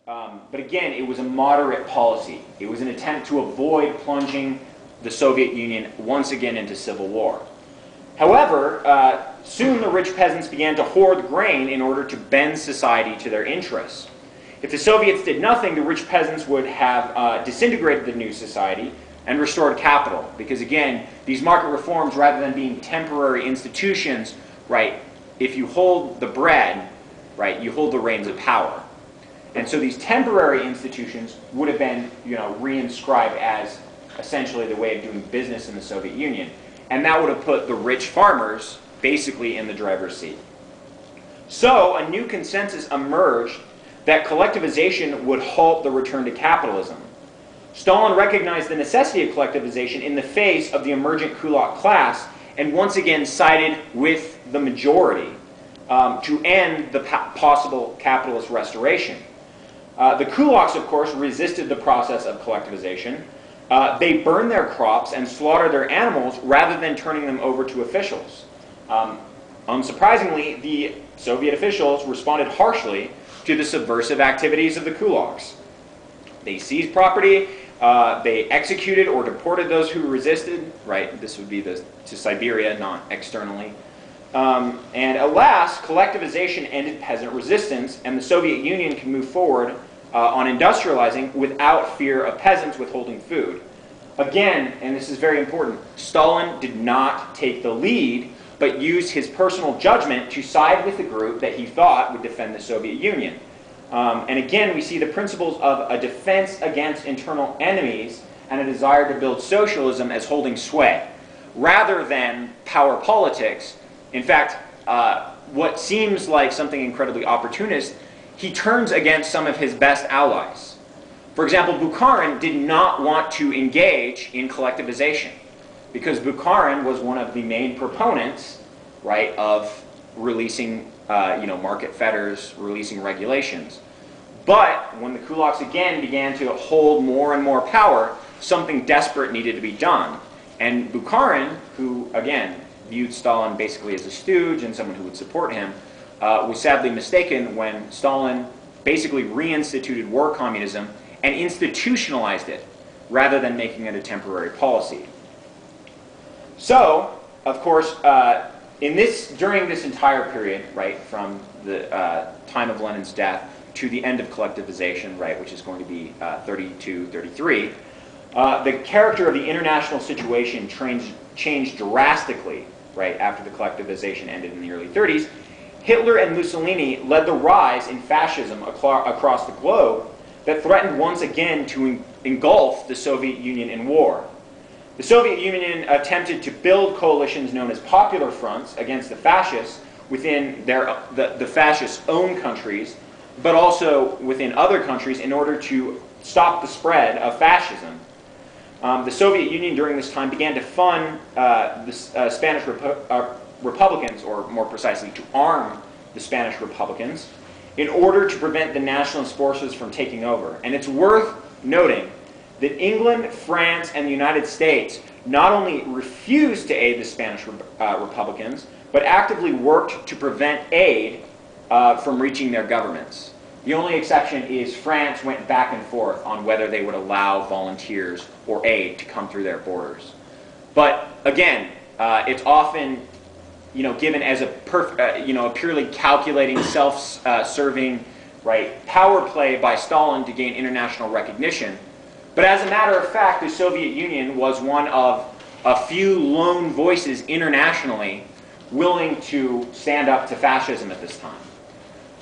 But again, it was a moderate policy. It was an attempt to avoid plunging the Soviet Union once again into civil war. However, soon the rich peasants began to hoard grain in order to bend society to their interests. If the Soviets did nothing, the rich peasants would have disintegrated the new society and restored capital. Because again, these market reforms, rather than being temporary institutions, right, if you hold the bread, right, you hold the reins of power. And so these temporary institutions would have been, reinscribed as essentially the way of doing business in the Soviet Union. And that would have put the rich farmers basically in the driver's seat. So a new consensus emerged that collectivization would halt the return to capitalism. Stalin recognized the necessity of collectivization in the face of the emergent kulak class and once again sided with the majority to end the possible capitalist restoration. The kulaks, of course, resisted the process of collectivization. They burned their crops and slaughtered their animals rather than turning them over to officials. Unsurprisingly, the Soviet officials responded harshly to the subversive activities of the kulaks. They seized property, they executed or deported those who resisted, right? This would be to Siberia, not externally. And alas, collectivization ended peasant resistance, and the Soviet Union can move forward on industrializing without fear of peasants withholding food. Again, and this is very important, Stalin did not take the lead, but used his personal judgment to side with the group that he thought would defend the Soviet Union. And again, we see the principles of a defense against internal enemies and a desire to build socialism as holding sway, rather than power politics. In fact, what seems like something incredibly opportunist, he turns against some of his best allies. For example, Bukharin did not want to engage in collectivization because Bukharin was one of the main proponents, right, of releasing market fetters, releasing regulations. But when the kulaks again began to hold more and more power, something desperate needed to be done. And Bukharin, who again viewed Stalin basically as a stooge and someone who would support him, was sadly mistaken when Stalin basically reinstituted war communism and institutionalized it rather than making it a temporary policy. So, of course, during this entire period, right, from the time of Lenin's death to the end of collectivization, right, which is going to be 32, 33, the character of the international situation changed drastically, right, after the collectivization ended in the early 30s. Hitler and Mussolini led the rise in fascism across the globe that threatened once again to engulf the Soviet Union in war. The Soviet Union attempted to build coalitions known as popular fronts against the fascists within the fascists' own countries, but also within other countries in order to stop the spread of fascism. The Soviet Union during this time began to fund the Spanish Republicans, or more precisely, to arm the Spanish Republicans in order to prevent the nationalist forces from taking over. And it's worth noting that England, France, and the United States not only refused to aid the Spanish Republicans, but actively worked to prevent aid from reaching their governments. The only exception is France went back and forth on whether they would allow volunteers or aid to come through their borders. But again, it's often given as a purely calculating, self-serving, right, power play by Stalin to gain international recognition. But as a matter of fact, the Soviet Union was one of a few lone voices internationally willing to stand up to fascism at this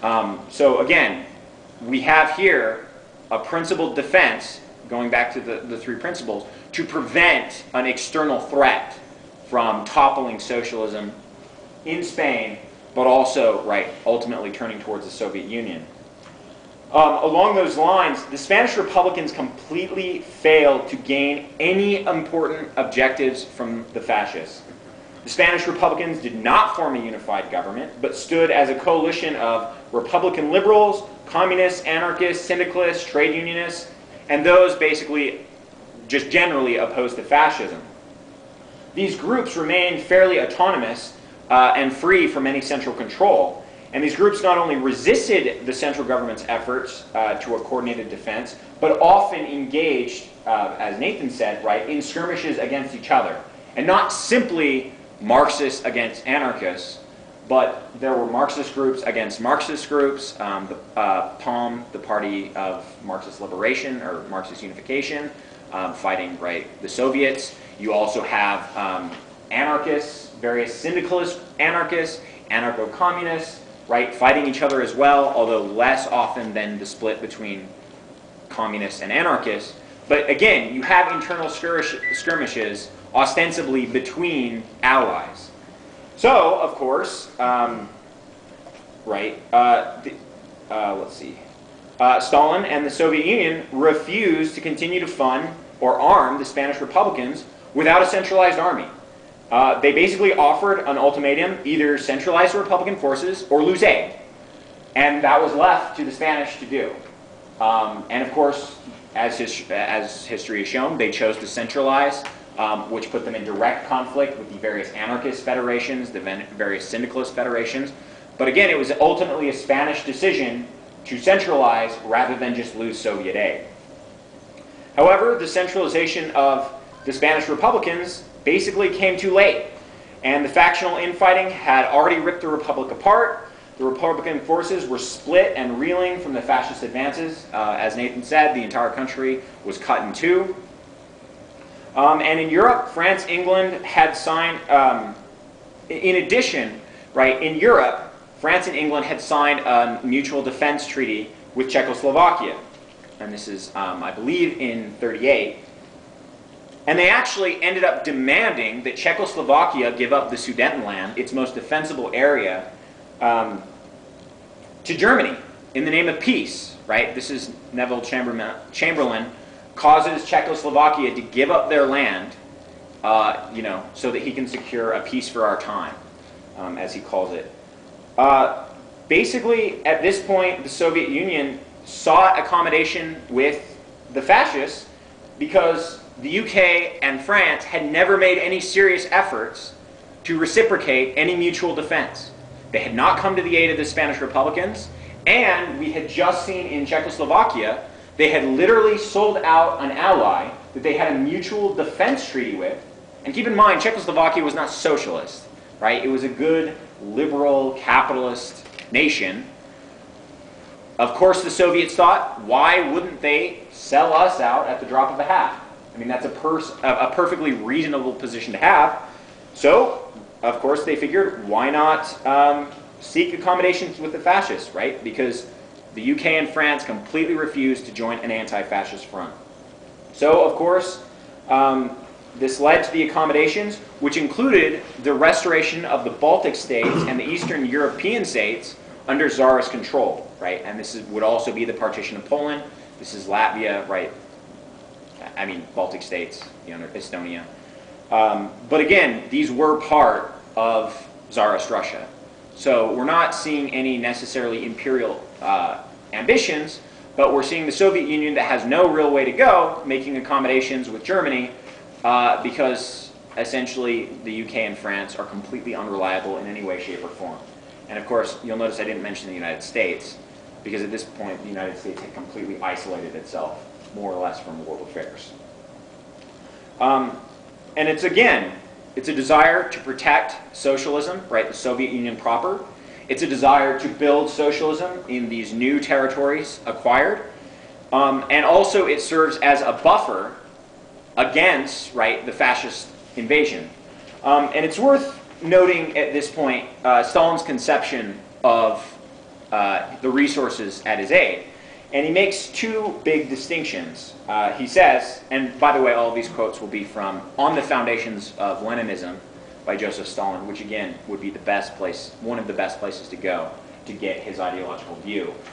time. So again, we have here a principled defense, going back to the three principles, to prevent an external threat from toppling socialism in Spain, but also, right, ultimately turning towards the Soviet Union. Along those lines, the Spanish Republicans completely failed to gain any important objectives from the fascists. The Spanish Republicans did not form a unified government, but stood as a coalition of Republican liberals, communists, anarchists, syndicalists, trade unionists, and those basically just generally opposed to fascism. These groups remained fairly autonomous and free from any central control. And these groups not only resisted the central government's efforts to a coordinated defense, but often engaged, as Nathan said, right, in skirmishes against each other. And not simply Marxists against anarchists, but there were Marxist groups against Marxist groups, the PALM, the Party of Marxist Liberation, or Marxist Unification, fighting, right, the Soviets. You also have anarchists, various syndicalist anarchists, anarcho-communists, right, fighting each other as well, although less often than the split between communists and anarchists. But again, you have internal skirmishes ostensibly between allies. So, of course, right, let's see, Stalin and the Soviet Union refused to continue to fund or arm the Spanish Republicans without a centralized army. They basically offered an ultimatum: either centralize the Republican forces or lose aid. And that was left to the Spanish to do. And of course, as history has shown, they chose to centralize, which put them in direct conflict with the various anarchist federations, the various syndicalist federations. But again, it was ultimately a Spanish decision to centralize rather than just lose Soviet aid. However, the centralization of the Spanish Republicans basically came too late, and the factional infighting had already ripped the Republic apart. The Republican forces were split and reeling from the fascist advances. As Nathan said, the entire country was cut in two. And in Europe, France, England had signed, in addition, right, in Europe, France and England had signed a mutual defense treaty with Czechoslovakia. And this is, I believe, in '38. And they actually ended up demanding that Czechoslovakia give up the Sudetenland, its most defensible area, to Germany in the name of peace, right? This is Neville Chamberlain causes Czechoslovakia to give up their land, you know, so that he can secure a peace for our time, as he calls it. Basically, at this point, the Soviet Union sought accommodation with the fascists because the UK and France had never made any serious efforts to reciprocate any mutual defense. They had not come to the aid of the Spanish Republicans, and we had just seen in Czechoslovakia, they had literally sold out an ally that they had a mutual defense treaty with. And keep in mind, Czechoslovakia was not socialist, right? It was a good, liberal, capitalist nation. Of course, the Soviets thought, why wouldn't they sell us out at the drop of a hat? I mean, that's a perfectly reasonable position to have. So, of course, they figured, why not seek accommodations with the fascists, right? Because the UK and France completely refused to join an anti-fascist front. So, of course, this led to the accommodations, which included the restoration of the Baltic states and the Eastern European states under Tsarist control, right? And this would also be the partition of Poland. This is Latvia, right? I mean, Baltic states, you know, Estonia. But again, these were part of Tsarist Russia. So we're not seeing any necessarily imperial ambitions, but we're seeing the Soviet Union that has no real way to go, making accommodations with Germany, because essentially the UK and France are completely unreliable in any way, shape, or form. And of course, you'll notice I didn't mention the United States, because at this point the United States had completely isolated itself, more or less, from world affairs. And it's a desire to protect socialism, right, the Soviet Union proper. It's a desire to build socialism in these new territories acquired. And also it serves as a buffer against, right, the fascist invasion. And it's worth noting at this point Stalin's conception of the resources at his aid. And he makes two big distinctions. He says, and by the way, all of these quotes will be from On the Foundations of Leninism by Joseph Stalin, which again would be the best place, one of the best places to go to get his ideological view.